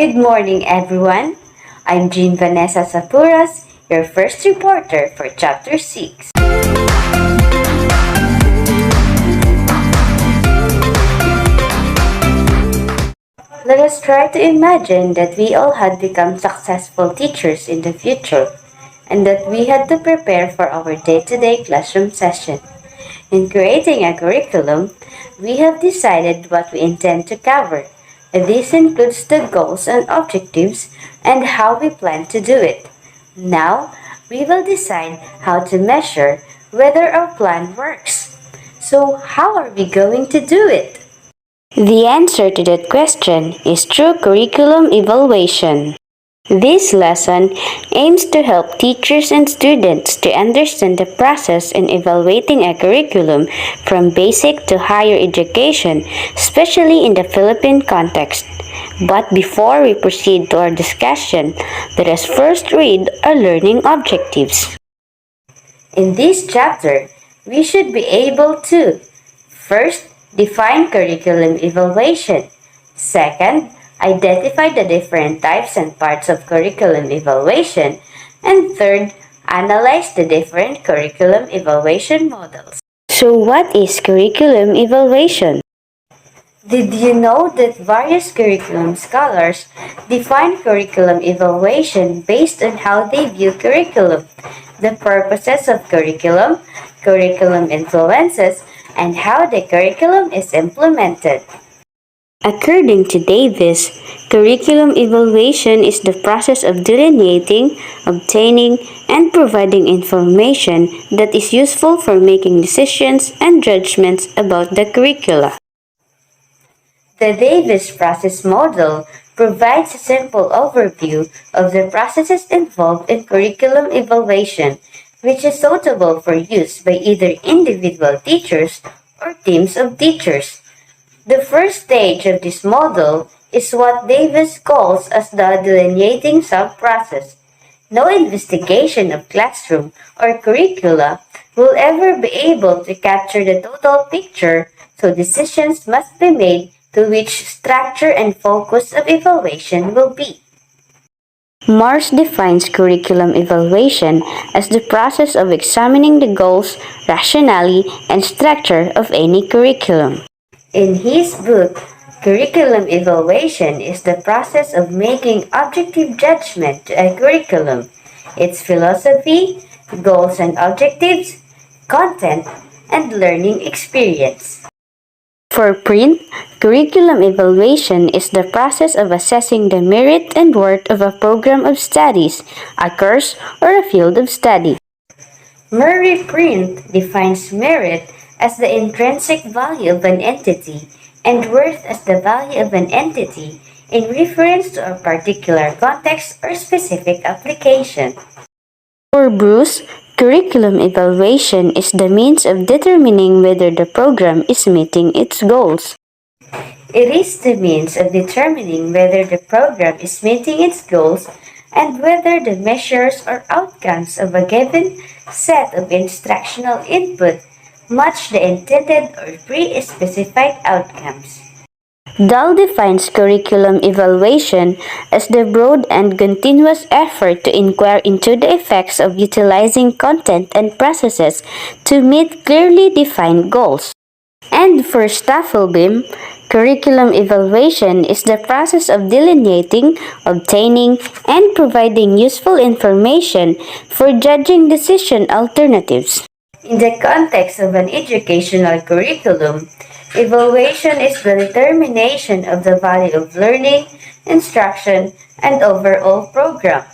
Good morning, everyone. I'm Jean Vanessa Sapuras, your first reporter for Chapter 6. Let us try to imagine that we all had become successful teachers in the future and that we had to prepare for our day-to-day classroom session. In creating a curriculum, we have decided what we intend to cover. This includes the goals and objectives and how we plan to do it. Now, we will decide how to measure whether our plan works. So, how are we going to do it? The answer to that question is through curriculum evaluation. This lesson aims to help teachers and students to understand the process in evaluating a curriculum from basic to higher education, especially in the Philippine context. But before we proceed to our discussion, let us first read our learning objectives. In this chapter, we should be able to first, define curriculum evaluation. Second, identify the different types and parts of curriculum evaluation. And third, analyze the different curriculum evaluation models. So what is curriculum evaluation? Did you know that various curriculum scholars define curriculum evaluation based on how they view curriculum, the purposes of curriculum, curriculum influences, and how the curriculum is implemented? According to Davis, curriculum evaluation is the process of delineating, obtaining, and providing information that is useful for making decisions and judgments about the curricula. The Davis process model provides a simple overview of the processes involved in curriculum evaluation, which is suitable for use by either individual teachers or teams of teachers. The first stage of this model is what Davis calls as the delineating sub-process. No investigation of classroom or curricula will ever be able to capture the total picture, so decisions must be made to which structure and focus of evaluation will be. Marsh defines curriculum evaluation as the process of examining the goals, rationale, and structure of any curriculum. In his book, Curriculum Evaluation is the process of making objective judgment to a curriculum, its philosophy, goals and objectives, content, and learning experience. For print, curriculum evaluation is the process of assessing the merit and worth of a program of studies, a course, or a field of study. Murray Print defines merit as the intrinsic value of an entity and worth as the value of an entity in reference to a particular context or specific application. For Bruce, curriculum evaluation is the means of determining whether the program is meeting its goals. It is the means of determining whether the program is meeting its goals and whether the measures or outcomes of a given set of instructional input match the intended or pre-specified outcomes. Dahl defines curriculum evaluation as the broad and continuous effort to inquire into the effects of utilizing content and processes to meet clearly defined goals. And for Staffelbeam, curriculum evaluation is the process of delineating, obtaining, and providing useful information for judging decision alternatives. In the context of an educational curriculum, evaluation is the determination of the value of learning, instruction, and overall program.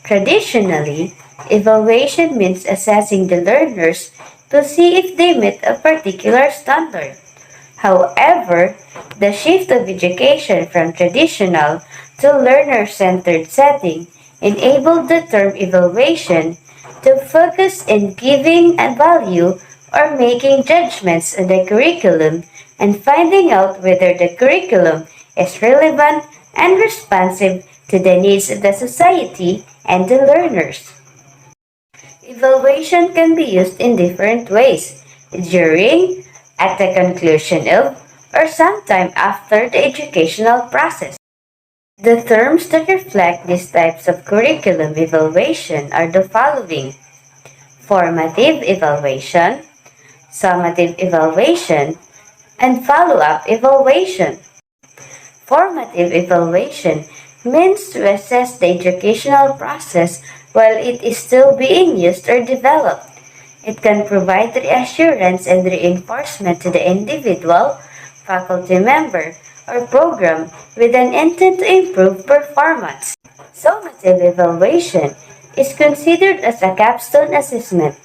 Traditionally, evaluation means assessing the learners to see if they meet a particular standard. However, the shift of education from traditional to learner-centered setting enabled the term evaluation to focus in giving a value or making judgments on the curriculum and finding out whether the curriculum is relevant and responsive to the needs of the society and the learners. Evaluation can be used in different ways: during, at the conclusion of, or sometime after the educational process. The terms that reflect these types of curriculum evaluation are the following: formative evaluation, summative evaluation, and follow-up evaluation. Formative evaluation means to assess the educational process while it is still being used or developed. It can provide reassurance and reinforcement to the individual, faculty member, or program with an intent to improve performance. Summative evaluation is considered as a capstone assessment.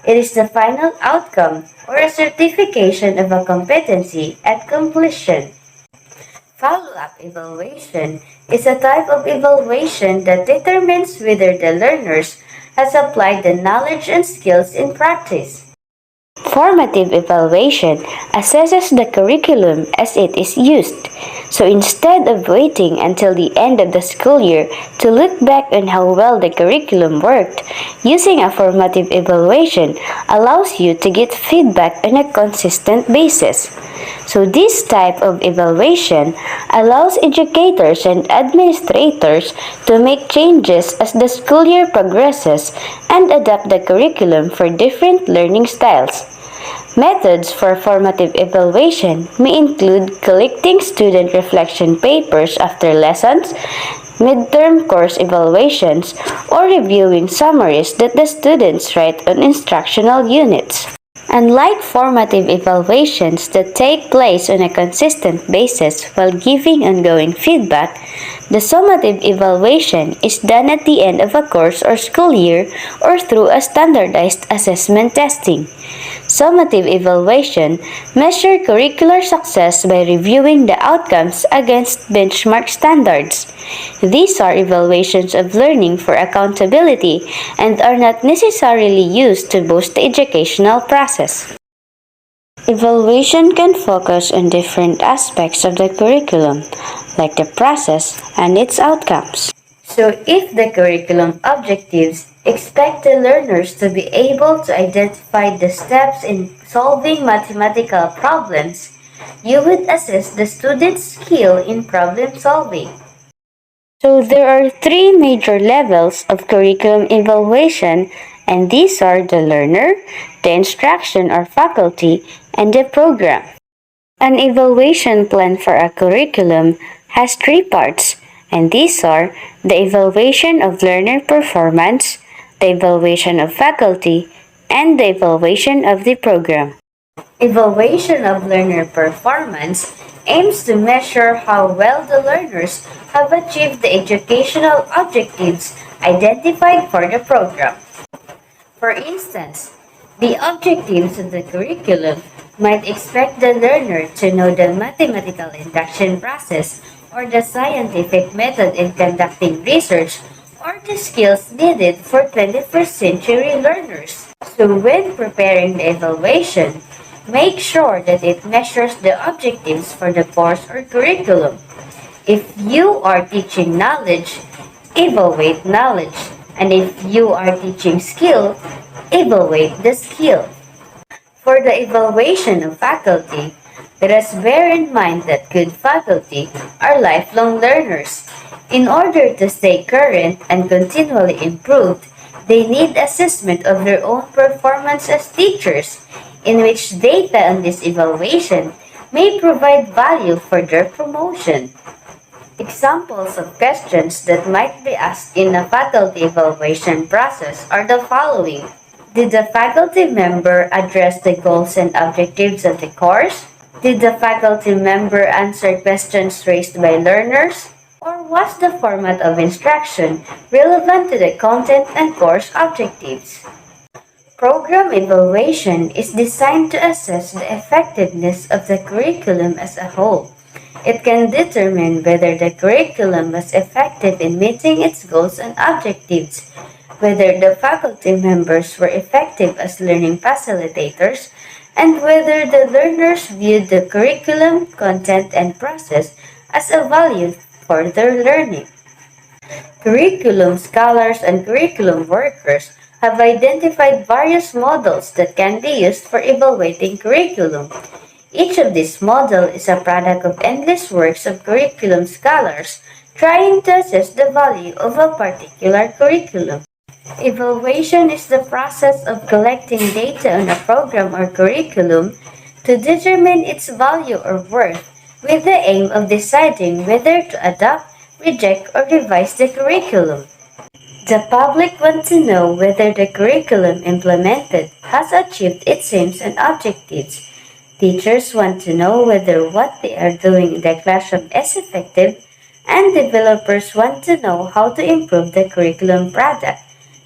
It is the final outcome or a certification of a competency at completion. Follow-up evaluation is a type of evaluation that determines whether the learners has applied the knowledge and skills in practice. Formative evaluation assesses the curriculum as it is used. So instead of waiting until the end of the school year to look back on how well the curriculum worked, using a formative evaluation allows you to get feedback on a consistent basis. So this type of evaluation allows educators and administrators to make changes as the school year progresses and adapt the curriculum for different learning styles. Methods for formative evaluation may include collecting student reflection papers after lessons, midterm course evaluations, or reviewing summaries that the students write on instructional units. Unlike formative evaluations that take place on a consistent basis while giving ongoing feedback, the summative evaluation is done at the end of a course or school year or through a standardized assessment testing. Summative evaluation measure curricular success by reviewing the outcomes against benchmark standards. These are evaluations of learning for accountability and are not necessarily used to boost the educational process. Evaluation can focus on different aspects of the curriculum, like the process and its outcomes. So if the curriculum objectives expect the learners to be able to identify the steps in solving mathematical problems, you would assess the student's skill in problem solving. So there are three major levels of curriculum evaluation, and these are the learner, the instruction or faculty, and the program. An evaluation plan for a curriculum has three parts, and these are the evaluation of learner performance, the evaluation of faculty, and the evaluation of the program. Evaluation of learner performance aims to measure how well the learners have achieved the educational objectives identified for the program. For instance, the objectives of the curriculum might expect the learner to know the mathematical induction process or the scientific method in conducting research or the skills needed for 21st century learners. So when preparing the evaluation, make sure that it measures the objectives for the course or curriculum. If you are teaching knowledge, evaluate knowledge. And if you are teaching skill, evaluate the skill. For the evaluation of faculty, let us bear in mind that good faculty are lifelong learners. In order to stay current and continually improved, they need assessment of their own performance as teachers, in which data on this evaluation may provide value for their promotion. Examples of questions that might be asked in a faculty evaluation process are the following. Did the faculty member address the goals and objectives of the course? Did the faculty member answer questions raised by learners? Or was the format of instruction relevant to the content and course objectives? Program evaluation is designed to assess the effectiveness of the curriculum as a whole. It can determine whether the curriculum was effective in meeting its goals and objectives, whether the faculty members were effective as learning facilitators, and whether the learners viewed the curriculum, content, and process as a value for their learning. Curriculum scholars and curriculum workers have identified various models that can be used for evaluating curriculum. Each of these models is a product of endless works of curriculum scholars trying to assess the value of a particular curriculum. Evaluation is the process of collecting data on a program or curriculum to determine its value or worth with the aim of deciding whether to adopt, reject, or revise the curriculum. The public wants to know whether the curriculum implemented has achieved its aims and objectives. Teachers want to know whether what they are doing in the classroom is effective, and developers want to know how to improve the curriculum product.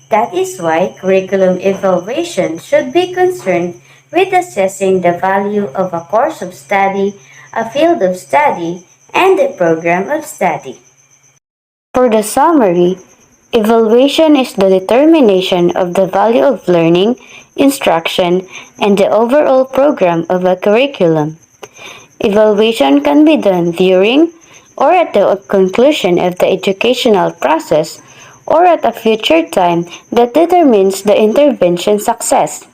That is why curriculum evaluation should be concerned with assessing the value of a course of study, a field of study, and a program of study. For the summary, evaluation is the determination of the value of learning, instruction, and the overall program of a curriculum. Evaluation can be done during or at the conclusion of the educational process or at a future time that determines the intervention success.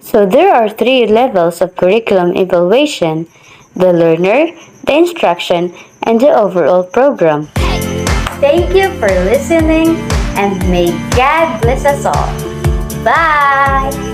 So there are three levels of curriculum evaluation: the learner, the instruction, and the overall program. Thank you for listening, and may God bless us all. Bye!